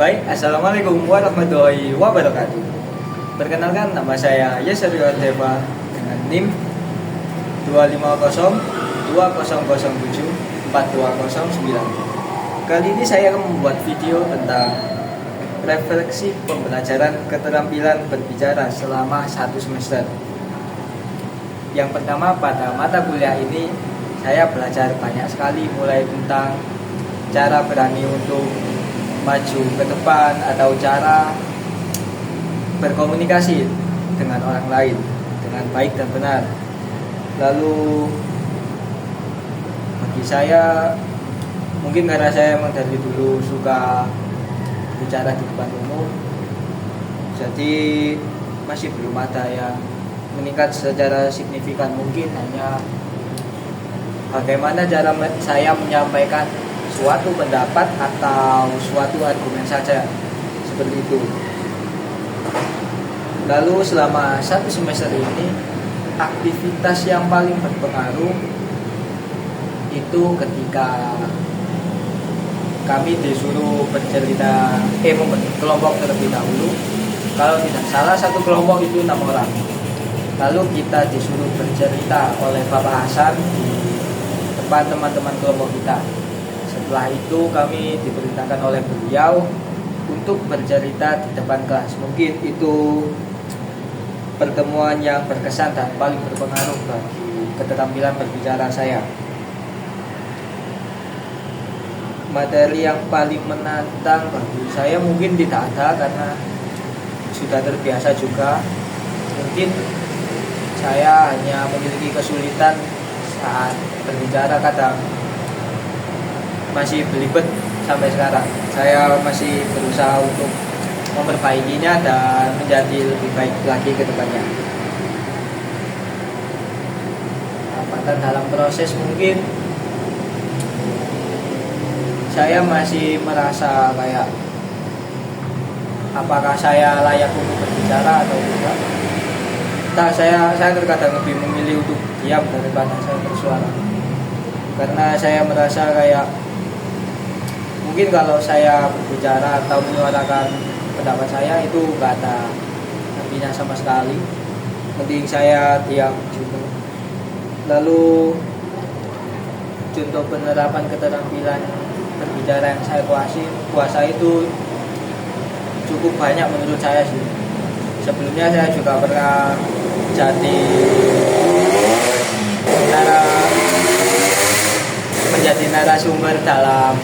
Baik, Assalamualaikum warahmatullahi wabarakatuh. Perkenalkan, nama saya Yesaryo Deva dengan NIM 25020074209. Kali ini saya akan membuat video tentang refleksi pembelajaran keterampilan berbicara selama 1 semester. Yang pertama, pada mata kuliah ini saya belajar banyak sekali, mulai tentang cara berani untuk maju ke depan atau cara berkomunikasi dengan orang lain dengan baik dan benar. Lalu bagi saya, mungkin karena saya memang dari dulu suka bicara di depan umum, jadi masih belum ada yang meningkat secara signifikan. Mungkin hanya bagaimana cara saya menyampaikan suatu pendapat atau suatu argumen saja, seperti itu. Lalu selama 1 semester ini, aktivitas yang paling berpengaruh itu ketika kami disuruh bercerita, membentuk kelompok terlebih dahulu. Kalau tidak salah, satu kelompok itu 6 orang. Lalu kita disuruh bercerita oleh Bapak Hasan di depan teman-teman kelompok kita. Setelah itu kami diperintahkan oleh beliau untuk bercerita di depan kelas. Mungkin itu pertemuan yang berkesan dan paling berpengaruh bagi keterampilan berbicara saya. Materi yang paling menantang bagi saya mungkin tidak ada, karena sudah terbiasa juga. Mungkin saya hanya memiliki kesulitan saat berbicara, kadang masih belibet sampai sekarang. Saya masih berusaha untuk memperbaikinya dan menjadi lebih baik lagi ke depannya. Hambatan dalam proses, mungkin saya masih merasa kayak apakah saya layak untuk berbicara atau tidak. Nah, saya terkadang lebih memilih untuk diam daripada saya bersuara, karena saya merasa kayak mungkin kalau saya berbicara atau menyuarakan pendapat saya itu gak ada artinya sama sekali. Mending saya diam juga. Lalu contoh penerapan keterampilan berbicara yang saya kuasai itu cukup banyak menurut saya sih. Sebelumnya saya juga pernah menjadi narasumber dalam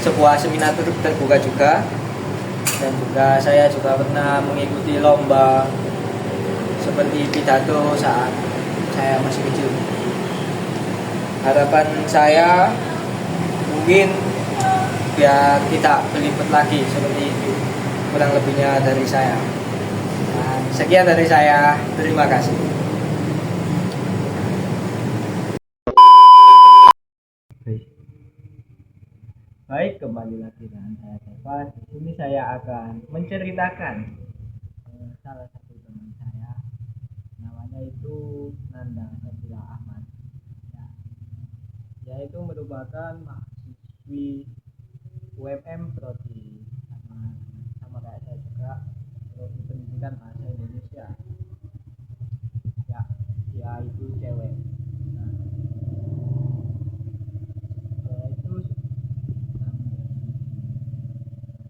sebuah seminar terbuka juga, dan juga saya juga pernah mengikuti lomba seperti pidato saat saya masih kecil. Harapan saya mungkin biar tidak belibet lagi seperti itu, kurang lebihnya dari saya. Nah, sekian dari saya, terima kasih. Baik, kembali lagi dengan saya Devan. Di sini saya akan menceritakan salah satu teman saya, namanya itu Nanda Sabila Ahmad. Ya, dia itu merupakan mahasiswi UMM Prodi sama kayak saya juga, Prodi Pendidikan Bahasa Indonesia. Ya, dia itu cewek. Nah, dia itu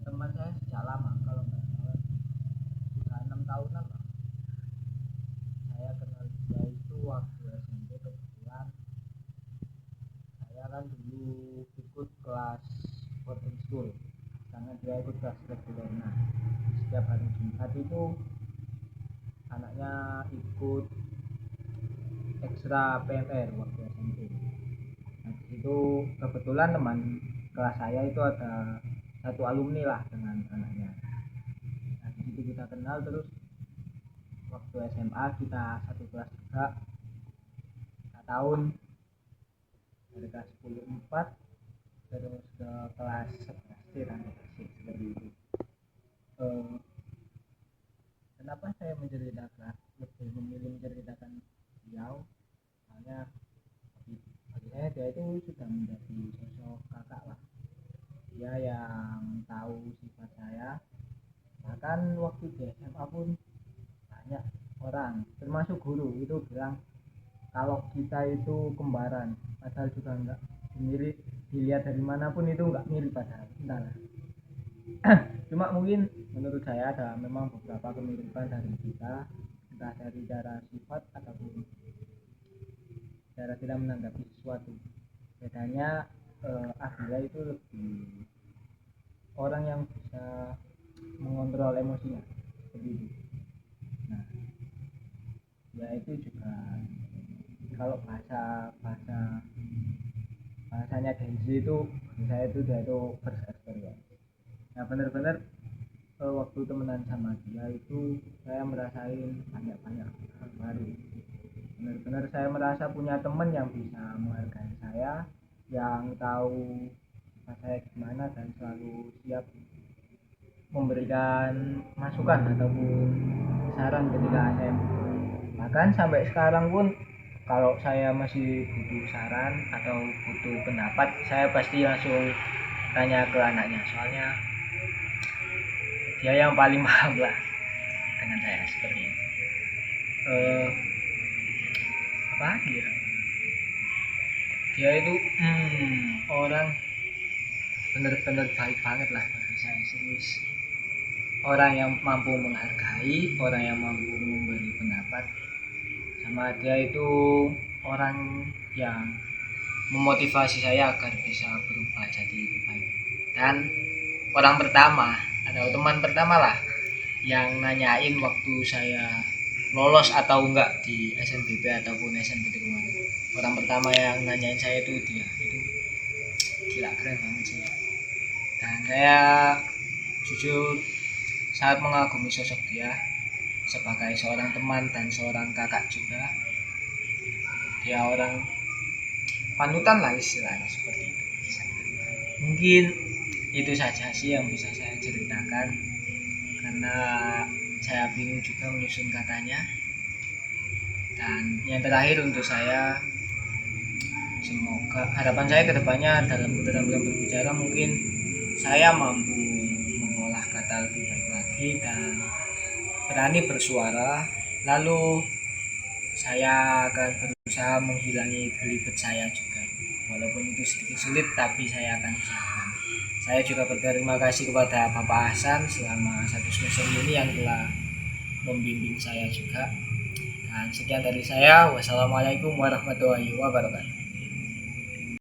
teman saya sejak lama, kalau nggak salah sudah 6 tahunan lah. Saya kenal dia itu waktu SMP. Kebetulan saya kan dulu ikut kelas boarding school, karena dia ikut kelas reguler. Nah, setiap hari Jumat itu anaknya ikut ekstra PMR waktu SMP. Nah, itu kebetulan teman kelas saya itu ada satu alumni lah dengan anaknya. Nah, di situ kita kenal, terus waktu SMA kita satu kelas juga 4 tahun, dari kelas 10 4 terus ke kelas 11 dan seperti itu. Kenapa saya lebih memilih menceritakan beliau? Soalnya bagi saya dia itu sudah menjadi sosok kakak lah. Dia yang tahu tahu sifat saya. Bahkan waktu di SMA pun banyak orang termasuk guru itu bilang kalau kita itu kembaran, padahal juga enggak. Mirip dilihat dari manapun itu enggak mirip padahal, entahlah. Cuma mungkin menurut saya ada memang beberapa kemiripan dari kita, entah dari cara sifat ataupun cara kita menanggapi sesuatu. Bedanya Abdullah itu lebih orang yang bisa mengontrol emosinya seperti itu. Nah, ya itu juga kalau bahasanya Gen Z itu saya itu dia itu berkarakter ya. Nah benar-benar waktu temenan sama dia itu saya merasain banyak hal baru. Benar-benar saya merasa punya teman yang bisa menghargai saya, yang tahu saya gimana dan selalu siap memberikan masukan ataupun saran ketika saya butuh. Bahkan sampai sekarang pun kalau saya masih butuh saran atau butuh pendapat, saya pasti langsung tanya ke anaknya, soalnya dia yang paling paham lah dengan saya seperti itu. Apa dia? Dia itu orang benar-benar baik banget lah bagi saya, serius. Orang yang mampu menghargai, orang yang mampu memberi pendapat, sama dia itu orang yang memotivasi saya agar bisa berubah jadi lebih baik. Dan orang pertama atau teman pertama lah yang nanyain waktu saya lolos atau enggak di SNBP ataupun SNPTN kemarin. Orang pertama yang nanyain saya itu dia, itu gila keren banget sih. Dan saya jujur sangat mengagumi sosok dia sebagai seorang teman dan seorang kakak juga. Dia orang panutan lah istilahnya seperti itu. Mungkin itu saja sih yang bisa saya ceritakan, karena saya bingung juga menyusun katanya. Dan yang terakhir untuk saya, semoga harapan saya kedepannya dalam keterampilan berbicara mungkin saya mampu mengolah kata lebih baik lagi dan berani bersuara. Lalu saya akan berusaha menghilangi belibet saya juga, walaupun itu sedikit sulit tapi saya akan usahakan. Saya juga berterima kasih kepada Bapak Hasan selama 1 semester ini yang telah membimbing saya juga. Dan sekian dari saya. Wassalamualaikum warahmatullahi wabarakatuh.